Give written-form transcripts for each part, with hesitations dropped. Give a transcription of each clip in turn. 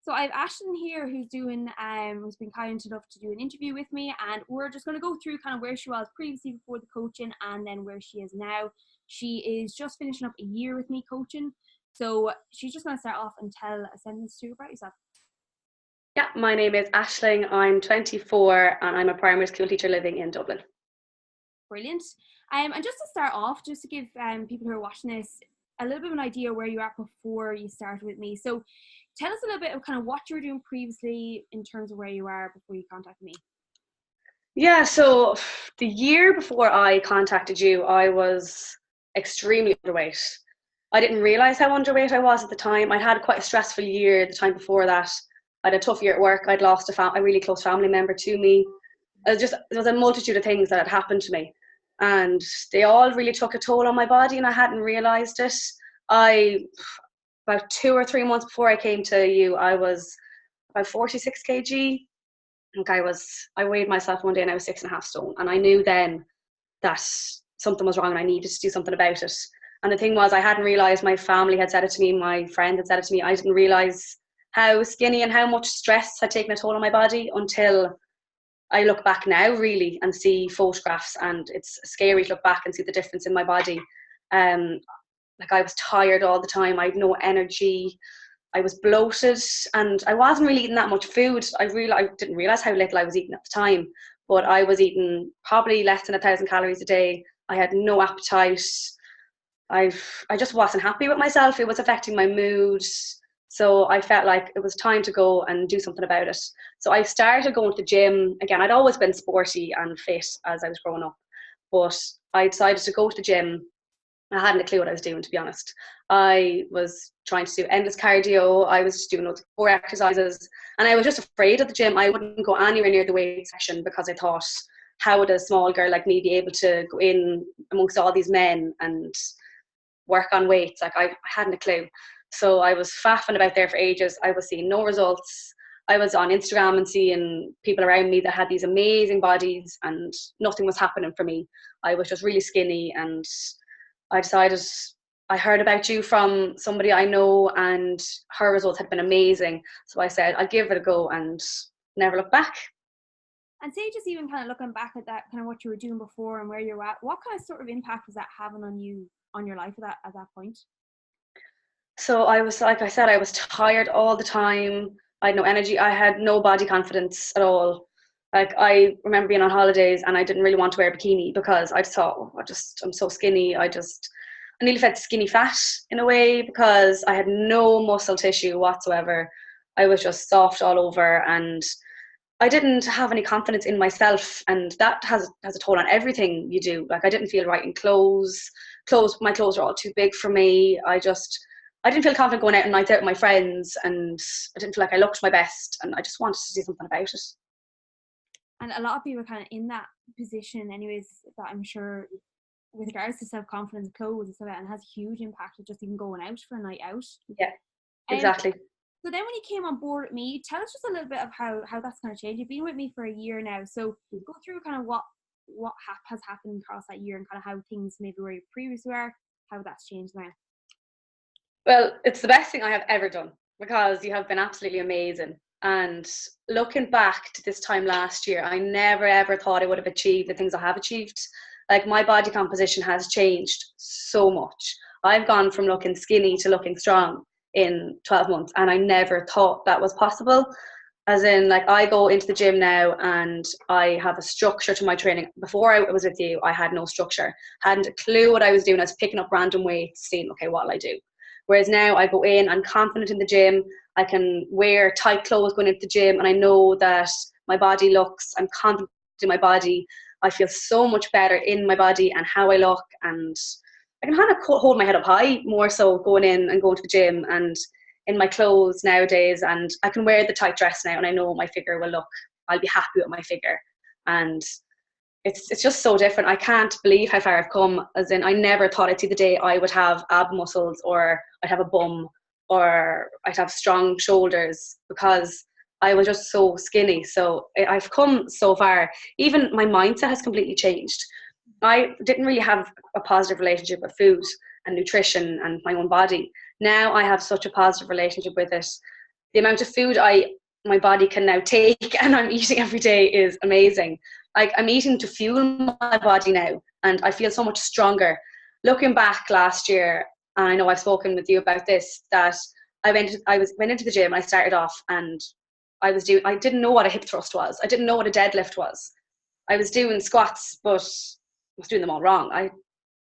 So I have Ashton here who's been kind enough to do an interview with me, and we're just going to go through kind of where she was previously before the coaching and then where she is now. She is just finishing up a year with me coaching, so she's just going to start off and tell a sentence to you about yourself. Yeah, my name is Aisling. I'm 24 and I'm a primary school teacher living in Dublin. Brilliant. And just to start off, just to give people who are watching this a little bit of an idea where you are before you started with me. So tell us a little bit of kind of what you were doing previously in terms of where you are before you contacted me. Yeah, so the year before I contacted you, I was extremely underweight. I didn't realize how underweight I was at the time. I'd had quite a stressful year the time before that. I had a tough year at work. I'd lost a really close family member to me. There was a multitude of things that had happened to me, and they all really took a toll on my body, and I hadn't realized it. About 2 or 3 months before I came to you, I was about 46 kg. I weighed myself one day and I was 6.5 stone, and I knew then that something was wrong and I needed to do something about it. And the thing was, I hadn't realized, my family had said it to me, my friend had said it to me, I didn't realize how skinny and how much stress had taken a toll on my body until I look back now really and see photographs, and it's scary to look back and see the difference in my body. Like, I was tired all the time, I had no energy, I was bloated, and I wasn't really eating that much food. I didn't realize how little I was eating at the time, but I was eating probably less than 1,000 calories a day. I had no appetite. I just wasn't happy with myself. It was affecting my mood. So I felt like it was time to go and do something about it. So I started going to the gym again. I'd always been sporty and fit as I was growing up, but I decided to go to the gym. I hadn't a clue what I was doing, to be honest. I was trying to do endless cardio. I was doing loads of core exercises, and I was just afraid of the gym. I wouldn't go anywhere near the weight section because I thought, how would a small girl like me be able to go in amongst all these men and work on weights? Like, I hadn't a clue. So I was faffing about there for ages. I was seeing no results. I was on Instagram and seeing people around me that had these amazing bodies, and nothing was happening for me. I was just really skinny, and I decided, I heard about you from somebody I know and her results had been amazing. So I said, I'll give it a go and never look back. And say just even kind of looking back at that, kind of what you were doing before and where you're at, what kind of sort of impact was that having on you, on your life at that point? So I was, like I said, I was tired all the time. I had no energy. I had no body confidence at all. Like, I remember being on holidays and I didn't really want to wear a bikini because I just thought, oh, I'm so skinny. I nearly felt skinny fat in a way because I had no muscle tissue whatsoever. I was just soft all over, and I didn't have any confidence in myself, and that has a toll on everything you do. Like, I didn't feel right in clothes. My clothes were all too big for me. I didn't feel confident going out and nights out with my friends, and I didn't feel like I looked my best, and I just wanted to do something about it. And a lot of people are kind of in that position anyways, that I'm sure with regards to self-confidence, clothes and stuff, and it has a huge impact of just even going out for a night out. Yeah, Um, exactly. so then when you came on board with me, tell us just a little bit of how that's kind of changed. You've been with me for a year now, so go through kind of what has happened across that year and kind of how things maybe where you previously were, how that's changed now. Well, it's the best thing I have ever done because you have been absolutely amazing. And looking back to this time last year, I never ever thought I would have achieved the things I have achieved. Like, my body composition has changed so much. I've gone from looking skinny to looking strong in 12 months, and I never thought that was possible. As in, like, I go into the gym now and I have a structure to my training. Before I was with you, I had no structure, hadn't a clue what I was doing. I was picking up random weights, seeing, okay, what'll I do? Whereas now I go in, I'm confident in the gym, I can wear tight clothes going into the gym, and I know that I'm confident in my body. I feel so much better in my body and how I look, and I can kind of hold my head up high more so going in and going to the gym and in my clothes nowadays. And I can wear the tight dress now, and I know my figure I'll be happy with my figure. And it's just so different. I can't believe how far I've come. As in, I never thought I'd see the day I would have ab muscles, or I'd have a bum, or I'd have strong shoulders, because I was just so skinny. So I've come so far. Even my mindset has completely changed. I didn't really have a positive relationship with food and nutrition and my own body. Now I have such a positive relationship with it. the amount of food my body can now take and I'm eating every day is amazing. Like, I'm eating to fuel my body now, and I feel so much stronger. Looking back last year, and I know I've spoken with you about this, that I went into the gym and I started off, and I didn't know what a hip thrust was. I didn't know what a deadlift was. I was doing squats, but I was doing them all wrong. I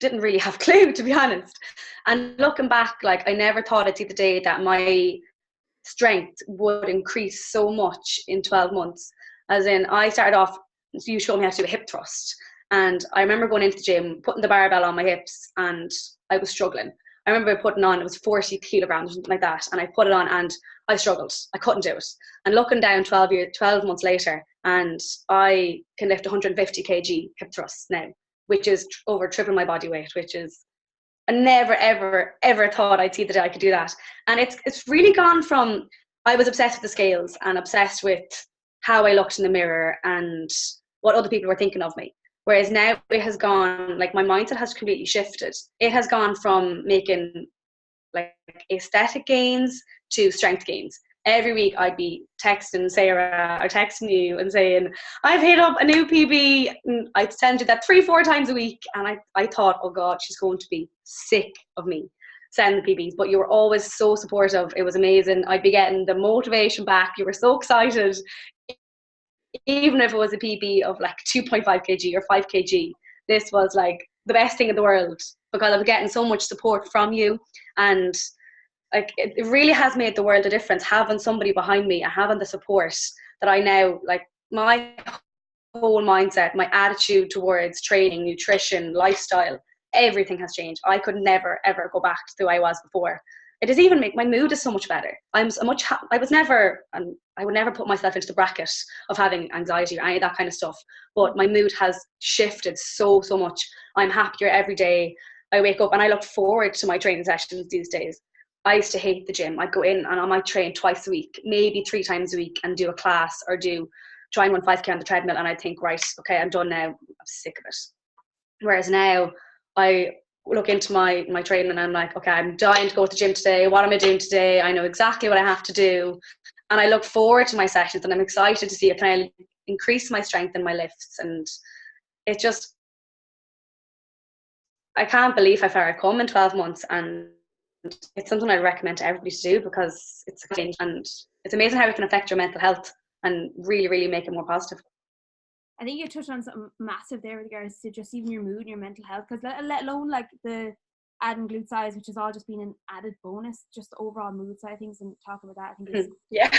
didn't really have a clue, to be honest. And looking back, like, I never thought I'd see the day that my strength would increase so much in 12 months. As in, I started off, you showed me how to do a hip thrust. And I remember going into the gym, putting the barbell on my hips, and I was struggling. I remember putting on, it was 40 kilograms, something like that. And I put it on and I struggled. I couldn't do it. And looking down 12 months later, and I can lift 150 kg hip thrusts now, which is over triple my body weight, which is, I never, ever, ever thought I'd see the day I could do that. And it's really gone from, I was obsessed with the scales and obsessed with how I looked in the mirror and what other people were thinking of me. Whereas now it has gone, like, my mindset has completely shifted. It has gone from making like aesthetic gains to strength gains. Every week I'd be texting Sarah or texting you and saying, I've hit up a new PB. And I'd send you that 3-4 times a week. And I thought, oh God, she's going to be sick of me sending the PBs. But you were always so supportive. It was amazing. I'd be getting the motivation back. You were so excited. Even if it was a PB of like 2.5 kg or 5 kg, this was like the best thing in the world, because I was getting so much support from you. And like, it really has made the world a difference, having somebody behind me and having the support that I now, like, my whole mindset, my attitude towards training, nutrition, lifestyle, everything has changed. I could never, ever go back to who I was before. It does even make my mood is so much better. I would never put myself into the bracket of having anxiety or any of that kind of stuff. But my mood has shifted so much. I'm happier every day. I wake up and I look forward to my training sessions these days. I used to hate the gym. I'd go in and I might train twice a week, maybe 3 times a week, and do a class or try and run 5K on the treadmill. And I'd think, right, okay, I'm done now. I'm sick of it. Whereas now I look into my training and I'm like, okay, I'm dying to go to the gym today. What am I doing today? I know exactly what I have to do. And I look forward to my sessions and I'm excited to see if I increase my strength in my lifts. And it just, I can't believe how far I've come in 12 months. And it's something I'd recommend to everybody to do, because it's a change and it's amazing how it can affect your mental health and really, really make it more positive. I think you touched on something massive there with regards to just even your mood and your mental health, because let alone like the adding glute size, which has all just been an added bonus, just the overall mood side of things, and talk about that, I think is yeah.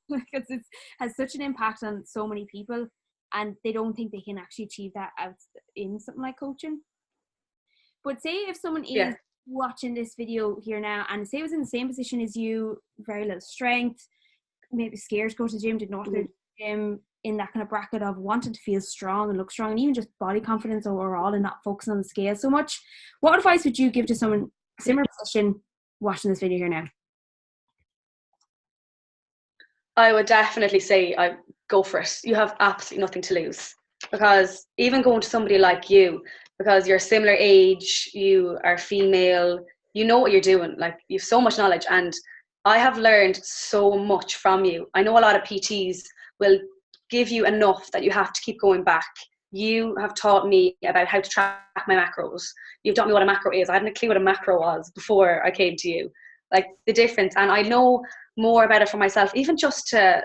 because it has such an impact on so many people, and they don't think they can actually achieve that out in something like coaching. But say if someone is watching this video here now and say was in the same position as you, very little strength, maybe scared to go to the gym, didn't know to go to the gym, in that kind of bracket of wanting to feel strong and look strong, and even just body confidence overall, and not focusing on the scale so much, what advice would you give to someone similar position watching this video here now? I would definitely say I go for it. You have absolutely nothing to lose, because even going to somebody like you, because you're similar age, you are female, you know what you're doing, like, you have so much knowledge, and I have learned so much from you. I know a lot of PTs will give you enough that you have to keep going back. You have taught me about how to track my macros. You've taught me what a macro is. I hadn't a clue what a macro was before I came to you. Like, the difference, and I know more about it for myself, even just to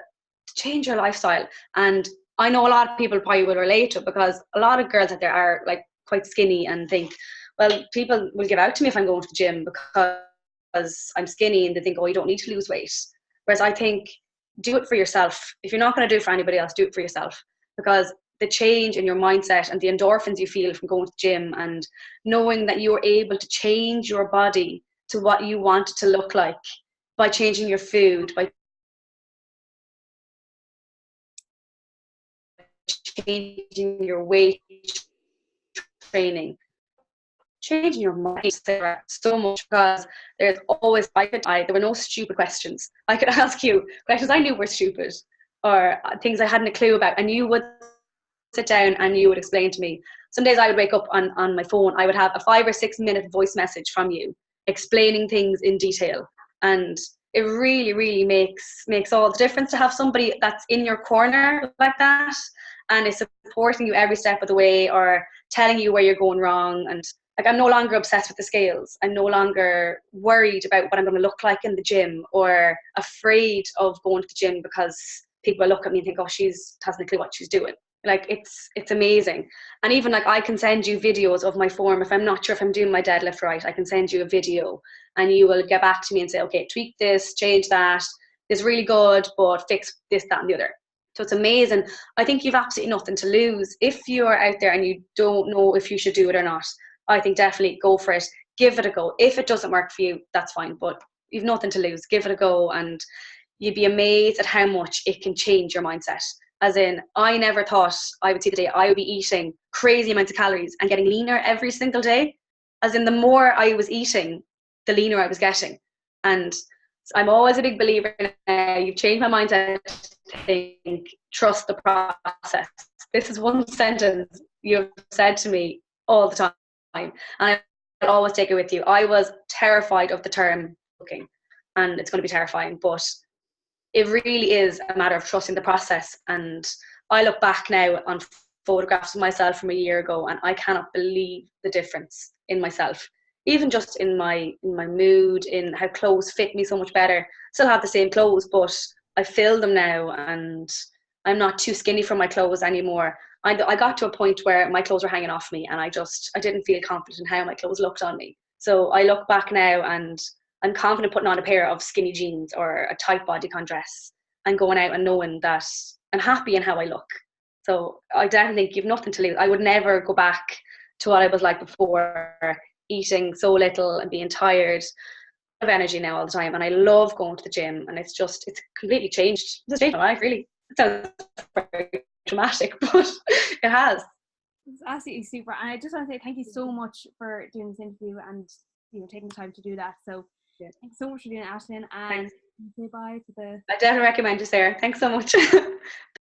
change your lifestyle. And I know a lot of people probably will relate to it, because a lot of girls out there are like quite skinny and think, well, people will give out to me if I'm going to the gym because I'm skinny, and they think, oh, you don't need to lose weight. Whereas I think, do it for yourself. If you're not going to do it for anybody else, do it for yourself, because the change in your mindset and the endorphins you feel from going to the gym and knowing that you're able to change your body to what you want it to look like by changing your food, by changing your weight training, changing your mind so much, because there's always, there were no stupid questions. I could ask you questions I knew were stupid, or things I hadn't a clue about, and you would sit down and you would explain to me. Some days I would wake up on my phone, I would have a 5 or 6 minute voice message from you explaining things in detail, and it really, really makes all the difference to have somebody that's in your corner like that and is supporting you every step of the way, or telling you where you're going wrong. And like, I'm no longer obsessed with the scales. I'm no longer worried about what I'm going to look like in the gym, or afraid of going to the gym because people will look at me and think, oh, she hasn't a clue what she's doing. Like, it's amazing. And even like, I can send you videos of my form. If I'm not sure if I'm doing my deadlift right, I can send you a video and you will get back to me and say, okay, tweak this, change that. This is really good, but fix this, that, and the other. So it's amazing. I think you've absolutely nothing to lose. If you're out there and you don't know if you should do it or not, I think definitely go for it. Give it a go. If it doesn't work for you, that's fine, but you've nothing to lose. Give it a go, and you'd be amazed at how much it can change your mindset. As in, I never thought I would see the day I would be eating crazy amounts of calories and getting leaner every single day. As in, the more I was eating, the leaner I was getting. And I'm always a big believer in you've changed my mindset to think, trust the process. This is one sentence you've said to me all the time, and I'll always take it with you. I was terrified of the term cooking, and it's going to be terrifying, but it really is a matter of trusting the process. And I look back now on photographs of myself from a year ago, and I cannot believe the difference in myself. Even just in my mood, in how clothes fit me so much better. Still have the same clothes, but I fill them now, and I'm not too skinny for my clothes anymore. I got to a point where my clothes were hanging off me, and I didn't feel confident in how my clothes looked on me. So I look back now and I'm confident putting on a pair of skinny jeans or a tight bodycon dress and going out and knowing that I'm happy in how I look. So I definitely think you've nothing to lose. I would never go back to what I was like before, eating so little and being tired. I have energy now all the time, and I love going to the gym, and it's completely changed. It's changed my life, really. It sounds very dramatic, but it has. It's absolutely super. And I just want to say thank you so much for doing this interview and taking the time to do that. So yeah, thanks so much for doing it, Aisling, and say bye to the... I definitely recommend you, Sarah. Thanks so much.